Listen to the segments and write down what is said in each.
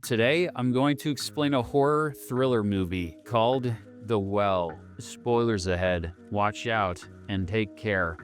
Today, I'm going to explain a horror thriller movie called The Well. Spoilers ahead. Watch out and take care.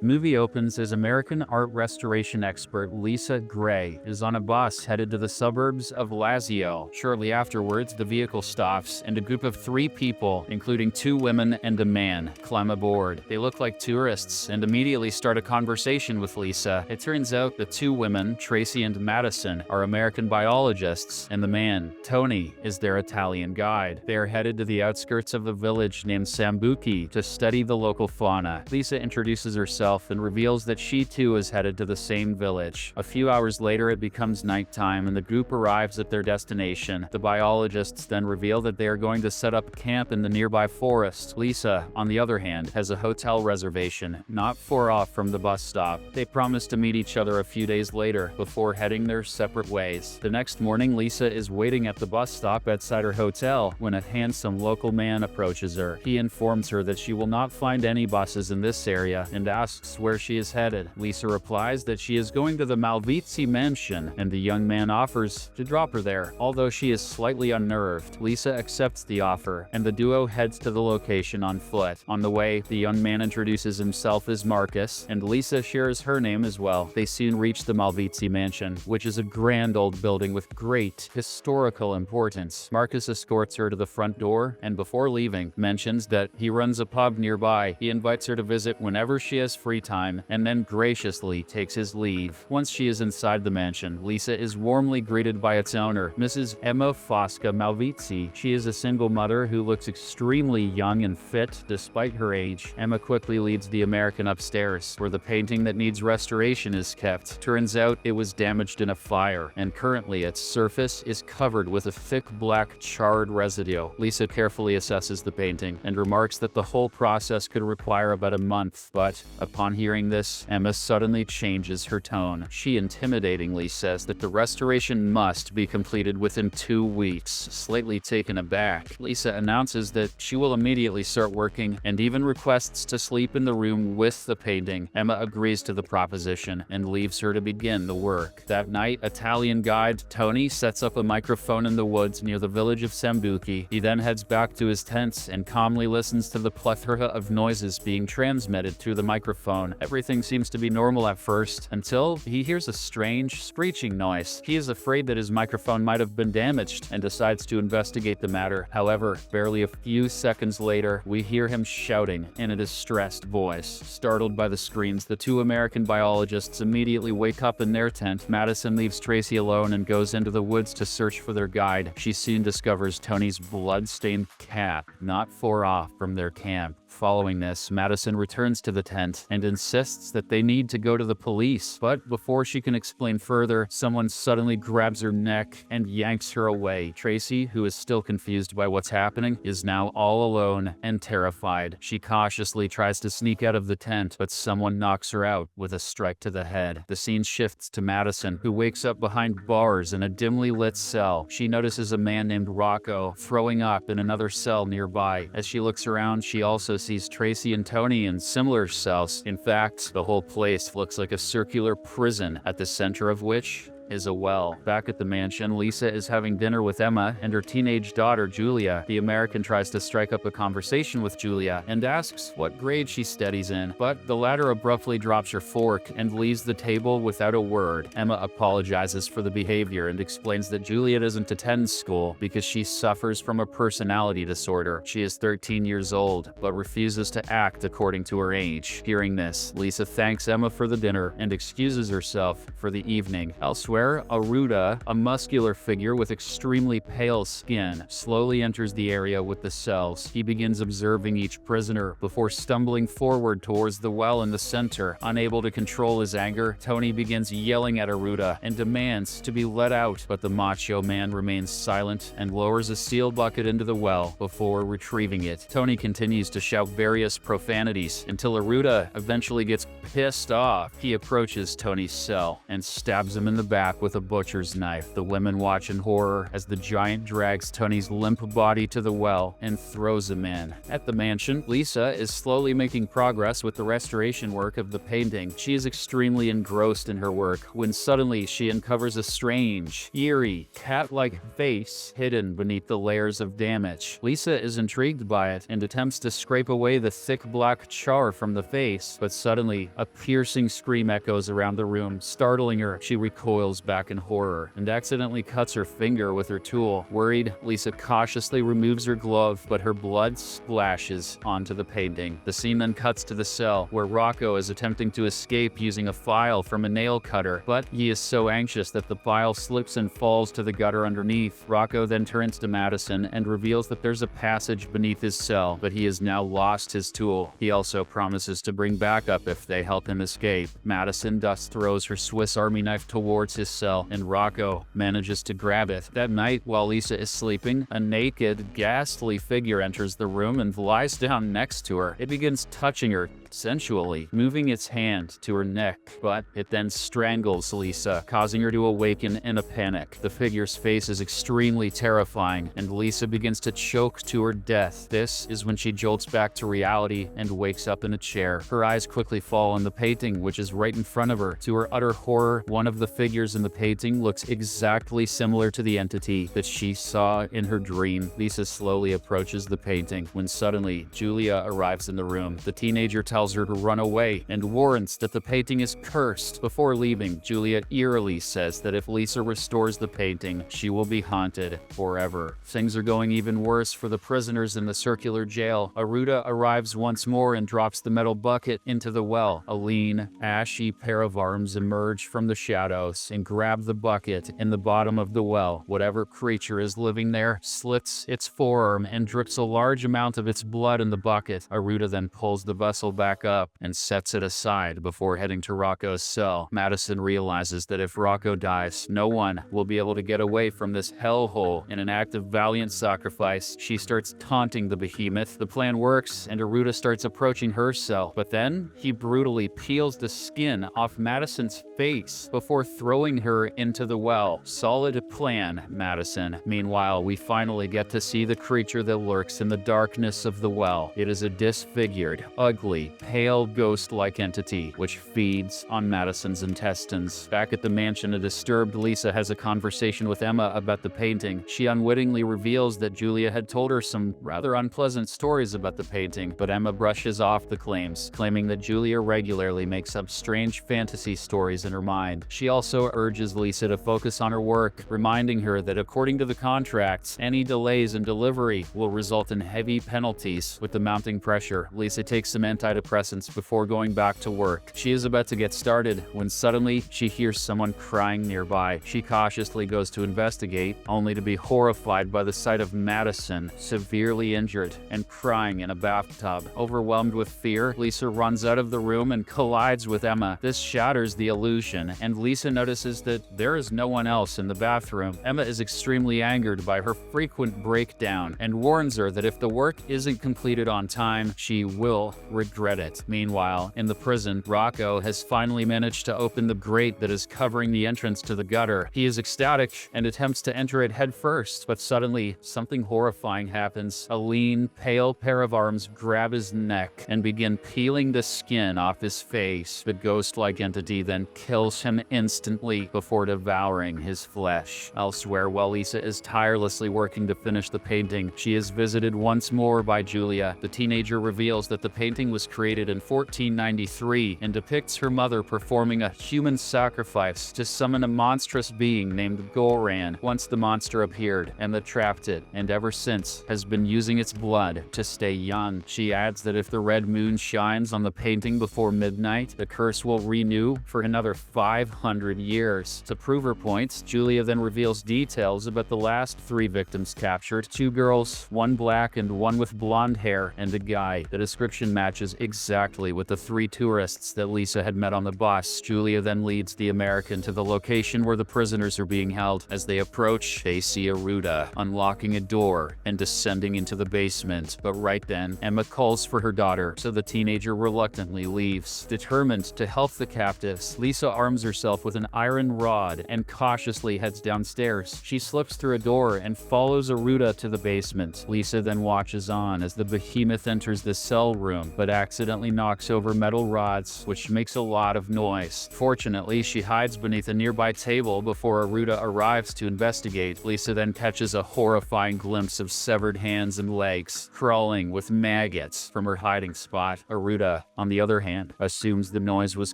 Movie opens as American art restoration expert Lisa Gray is on a bus headed to the suburbs of Lazio. Shortly afterwards, the vehicle stops and a group of 3 people, including 2 women and a man, climb aboard. They look like tourists and immediately start a conversation with Lisa. It turns out the 2 women, Tracy and Madison, are American biologists, and the man, Tony, is their Italian guide. They are headed to the outskirts of a village named Sambuchi to study the local fauna. Lisa introduces herself and reveals that she too is headed to the same village. A few hours later, it becomes nighttime and the group arrives at their destination. The biologists then reveal that they are going to set up camp in the nearby forest. Lisa, on the other hand, has a hotel reservation not far off from the bus stop. They promise to meet each other a few days later before heading their separate ways. The next morning, Lisa is waiting at the bus stop outside her hotel when a handsome local man approaches her. He informs her that she will not find any buses in this area and asks where she is headed. Lisa replies that she is going to the Malvezzi mansion, and the young man offers to drop her there. Although she is slightly unnerved, Lisa accepts the offer, and the duo heads to the location on foot. On the way, the young man introduces himself as Marcus, and Lisa shares her name as well. They soon reach the Malvezzi mansion, which is a grand old building with great historical importance. Marcus escorts her to the front door, and before leaving, mentions that he runs a pub nearby. He invites her to visit whenever she has free time, and then graciously takes his leave. Once she is inside the mansion, Lisa is warmly greeted by its owner, Mrs. Emma Fosca Malvezzi. She is a single mother who looks extremely young and fit despite her age. Emma quickly leads the American upstairs, where the painting that needs restoration is kept. Turns out it was damaged in a fire, and currently its surface is covered with a thick black charred residue. Lisa carefully assesses the painting and remarks that the whole process could require about a month, but upon hearing this, Emma suddenly changes her tone. She intimidatingly says that the restoration must be completed within 2 weeks. Slightly taken aback, Lisa announces that she will immediately start working and even requests to sleep in the room with the painting. Emma agrees to the proposition and leaves her to begin the work. That night, Italian guide Tony sets up a microphone in the woods near the village of Sambuchi. He then heads back to his tent and calmly listens to the plethora of noises being transmitted through the microphone. Everything seems to be normal at first, until he hears a strange, screeching noise. He is afraid that his microphone might have been damaged and decides to investigate the matter. However, barely a few seconds later, we hear him shouting in a distressed voice. Startled by the screams, the 2 American biologists immediately wake up in their tent. Madison leaves Tracy alone and goes into the woods to search for their guide. She soon discovers Tony's blood-stained cat not far off from their camp. Following this, Madison returns to the tent and insists that they need to go to the police. But before she can explain further, someone suddenly grabs her neck and yanks her away. Tracy, who is still confused by what's happening, is now all alone and terrified. She cautiously tries to sneak out of the tent, but someone knocks her out with a strike to the head. The scene shifts to Madison, who wakes up behind bars in a dimly lit cell. She notices a man named Rocco throwing up in another cell nearby. As she looks around, she also sees Tracy and Tony in similar cells. In fact, the whole place looks like a circular prison, at the center of which is a well. Back at the mansion, Lisa is having dinner with Emma and her teenage daughter, Julia. The American tries to strike up a conversation with Julia and asks what grade she studies in, but the latter abruptly drops her fork and leaves the table without a word. Emma apologizes for the behavior and explains that Julia doesn't attend school because she suffers from a personality disorder. She is 13 years old, but refuses to act according to her age. Hearing this, Lisa thanks Emma for the dinner and excuses herself for the evening. Elsewhere, Aruda, a muscular figure with extremely pale skin, slowly enters the area with the cells. He begins observing each prisoner before stumbling forward towards the well in the center. Unable to control his anger, Tony begins yelling at Aruda and demands to be let out, but the macho man remains silent and lowers a steel bucket into the well before retrieving it. Tony continues to shout various profanities until Aruda eventually gets pissed off. He approaches Tony's cell and stabs him in the back back with a butcher's knife. The women watch in horror as the giant drags Tony's limp body to the well and throws him in. At the mansion, Lisa is slowly making progress with the restoration work of the painting. She is extremely engrossed in her work when suddenly she uncovers a strange, eerie, cat-like face hidden beneath the layers of damage. Lisa is intrigued by it and attempts to scrape away the thick black char from the face, but suddenly a piercing scream echoes around the room, startling her. She recoils back in horror and accidentally cuts her finger with her tool. Worried, Lisa cautiously removes her glove, but her blood splashes onto the painting. The scene then cuts to the cell, where Rocco is attempting to escape using a file from a nail cutter, but he is so anxious that the file slips and falls to the gutter underneath. Rocco then turns to Madison and reveals that there's a passage beneath his cell, but he has now lost his tool. He also promises to bring backup if they help him escape. Madison thus throws her Swiss Army knife towards his cell, and Rocco manages to grab it. That night, while Lisa is sleeping, a naked, ghastly figure enters the room and lies down next to her. It begins touching her sensually, moving its hand to her neck, but it then strangles Lisa, causing her to awaken in a panic. The figure's face is extremely terrifying, and Lisa begins to choke to her death. This is when she jolts back to reality and wakes up in a chair. Her eyes quickly fall on the painting, which is right in front of her. To her utter horror, one of the figures in the painting looks exactly similar to the entity that she saw in her dream. Lisa slowly approaches the painting when suddenly Julia arrives in the room. The teenager tells her to run away and warns that the painting is cursed. Before leaving, Julia eerily says that if Lisa restores the painting, she will be haunted forever. Things are going even worse for the prisoners in the circular jail. Aruda arrives once more and drops the metal bucket into the well. A lean, ashy pair of arms emerge from the shadows and grab the bucket in the bottom of the well. Whatever creature is living there slits its forearm and drips a large amount of its blood in the bucket. Aruda then pulls the vessel back up and sets it aside before heading to Rocco's cell. Madison realizes that if Rocco dies, no one will be able to get away from this hellhole. In an act of valiant sacrifice, she starts taunting the behemoth. The plan works, and Aruda starts approaching her cell, but then he brutally peels the skin off Madison's face before throwing her into the well. Solid plan, Madison. Meanwhile, we finally get to see the creature that lurks in the darkness of the well. It is a disfigured, ugly, pale ghost-like entity which feeds on Madison's intestines. Back at the mansion, a disturbed Lisa has a conversation with Emma about the painting. She unwittingly reveals that Julia had told her some rather unpleasant stories about the painting, but Emma brushes off the claims, claiming that Julia regularly makes up strange fantasy stories in her mind. She also urges Lisa to focus on her work, reminding her that according to the contracts, any delays in delivery will result in heavy penalties. With the mounting pressure, Lisa takes some antidepressants before going back to work. She is about to get started when suddenly she hears someone crying nearby. She cautiously goes to investigate, only to be horrified by the sight of Madison, severely injured and crying in a bathtub. Overwhelmed with fear, Lisa runs out of the room and collides with Emma. This shatters the illusion, and Lisa notices that there is no one else in the bathroom. Emma is extremely angered by her frequent breakdown and warns her that if the work isn't completed on time, she will regret it. Meanwhile, in the prison, Rocco has finally managed to open the grate that is covering the entrance to the gutter. He is ecstatic and attempts to enter it head first, but suddenly something horrifying happens. A lean, pale pair of arms grab his neck and begin peeling the skin off his face. The ghost-like entity then kills him instantly before devouring his flesh. Elsewhere, while Lisa is tirelessly working to finish the painting, she is visited once more by Julia. The teenager reveals that the painting was created in 1493 and depicts her mother performing a human sacrifice to summon a monstrous being named Goran. Once the monster appeared, Emma trapped it, and ever since has been using its blood to stay young. She adds that if the red moon shines on the painting before midnight, the curse will renew for another 500 years. To prove her points, Julia then reveals details about the last 3 victims captured: 2 girls, 1 black and 1 with blonde hair, and a guy. The description matches exactly with the 3 tourists that Lisa had met on the bus. Julia then leads the American to the location where the prisoners are being held. As they approach, they see Aruda unlocking a door and descending into the basement. But right then, Emma calls for her daughter, so the teenager reluctantly leaves. Determined to help the captives, Lisa arms herself with an iron iron rod and cautiously heads downstairs. She slips through a door and follows Aruda to the basement. Lisa then watches on as the behemoth enters the cell room, but accidentally knocks over metal rods, which makes a lot of noise. Fortunately, she hides beneath a nearby table before Aruda arrives to investigate. Lisa then catches a horrifying glimpse of severed hands and legs, crawling with maggots from her hiding spot. Aruda, on the other hand, assumes the noise was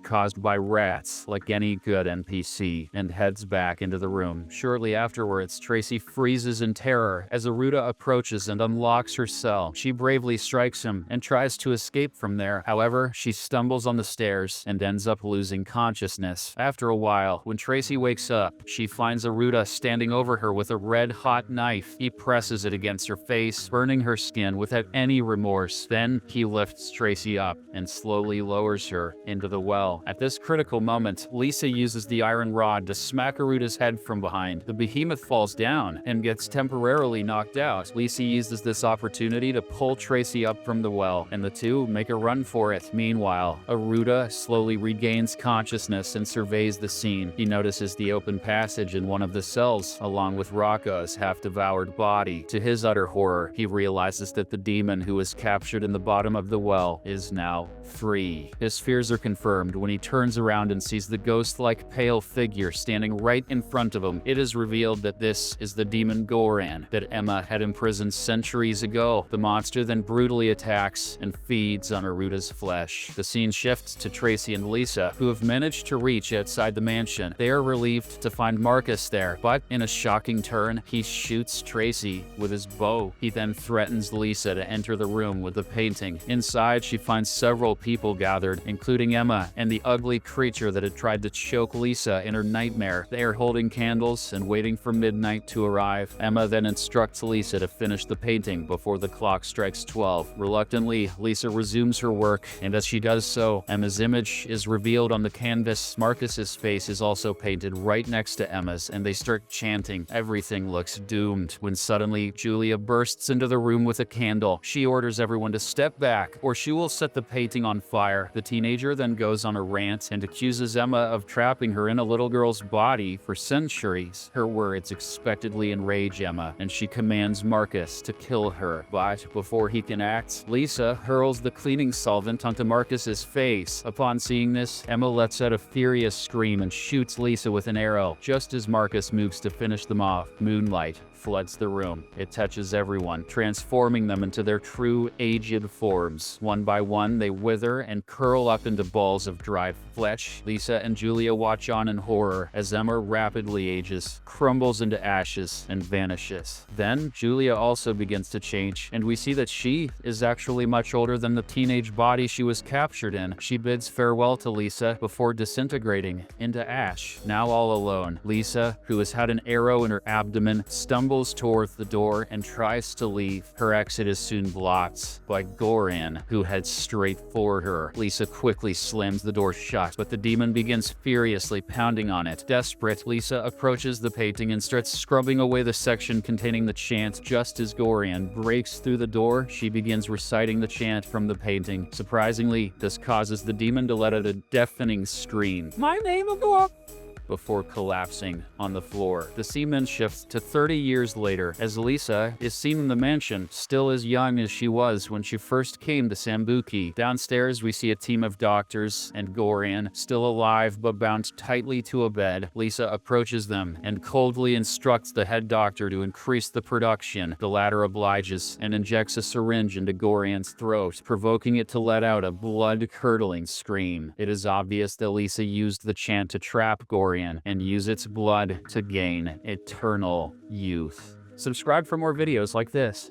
caused by rats, like any good NPC, and heads back into the room. Shortly afterwards, Tracy freezes in terror as Aruda approaches and unlocks her cell. She bravely strikes him and tries to escape from there. However, she stumbles on the stairs and ends up losing consciousness. After a while, when Tracy wakes up, she finds Aruda standing over her with a red-hot knife. He presses it against her face, burning her skin without any remorse. Then, he lifts Tracy up and slowly lowers her into the well. At this critical moment, Lisa uses the iron rod to smack Aruda's head from behind. The behemoth falls down and gets temporarily knocked out. Lisa uses this opportunity to pull Tracy up from the well, and the two make a run for it. Meanwhile, Aruda slowly regains consciousness and surveys the scene. He notices the open passage in one of the cells, along with Rocco's half-devoured body. To his utter horror, he realizes that the demon who was captured in the bottom of the well is now free. His fears are confirmed when he turns around and sees the ghost-like pale figure standing right in front of him. It is revealed that this is the demon Goran that Emma had imprisoned centuries ago. The monster then brutally attacks and feeds on Aruda's flesh. The scene shifts to Tracy and Lisa, who have managed to reach outside the mansion. They are relieved to find Marcus there, but in a shocking turn, he shoots Tracy with his bow. He then threatens Lisa to enter the room with the painting. Inside, she finds several people gathered, including Emma and the ugly creature that had tried to choke Lisa in her nightmare. They are holding candles and waiting for midnight to arrive. Emma then instructs Lisa to finish the painting before the clock strikes 12. Reluctantly, Lisa resumes her work, and as she does so, Emma's image is revealed on the canvas. Marcus's face is also painted right next to Emma's, and they start chanting. Everything looks doomed when suddenly Julia bursts into the room with a candle. She orders everyone to step back, or she will set the painting on fire. The teenager then goes on a rant and accuses Emma of trapping her in a little girl's body for centuries. Her words expectedly enrage Emma, and she commands Marcus to kill her. But before he can act, Lisa hurls the cleaning solvent onto Marcus's face. Upon seeing this, Emma lets out a furious scream and shoots Lisa with an arrow. Just as Marcus moves to finish them off, moonlight floods the room. It touches everyone, transforming them into their true aged forms. One by one, they wither and curl up into balls of dried flesh. Lisa and Julia watch on in horror as Emma rapidly ages, crumbles into ashes, and vanishes. Then, Julia also begins to change, and we see that she is actually much older than the teenage body she was captured in. She bids farewell to Lisa before disintegrating into ash. Now all alone, Lisa, who has had an arrow in her abdomen, stumbles towards the door and tries to leave. Her exit is soon blocked by Goran, who heads straight for her. Lisa quickly slams the door shut, but the demon begins furiously pounding on it. Desperate, Lisa approaches the painting and starts scrubbing away the section containing the chant. Just as Goran breaks through the door, she begins reciting the chant from the painting. Surprisingly, this causes the demon to let out a deafening scream. My name of God! Before collapsing on the floor. The scene then shifts to 30 years later, as Lisa is seen in the mansion, still as young as she was when she first came to Sambuki. Downstairs, we see a team of doctors and Goran, still alive but bound tightly to a bed. Lisa approaches them and coldly instructs the head doctor to increase the production. The latter obliges and injects a syringe into Goran's throat, provoking it to let out a blood-curdling scream. It is obvious that Lisa used the chant to trap Goran and use its blood to gain eternal youth. Subscribe for more videos like this.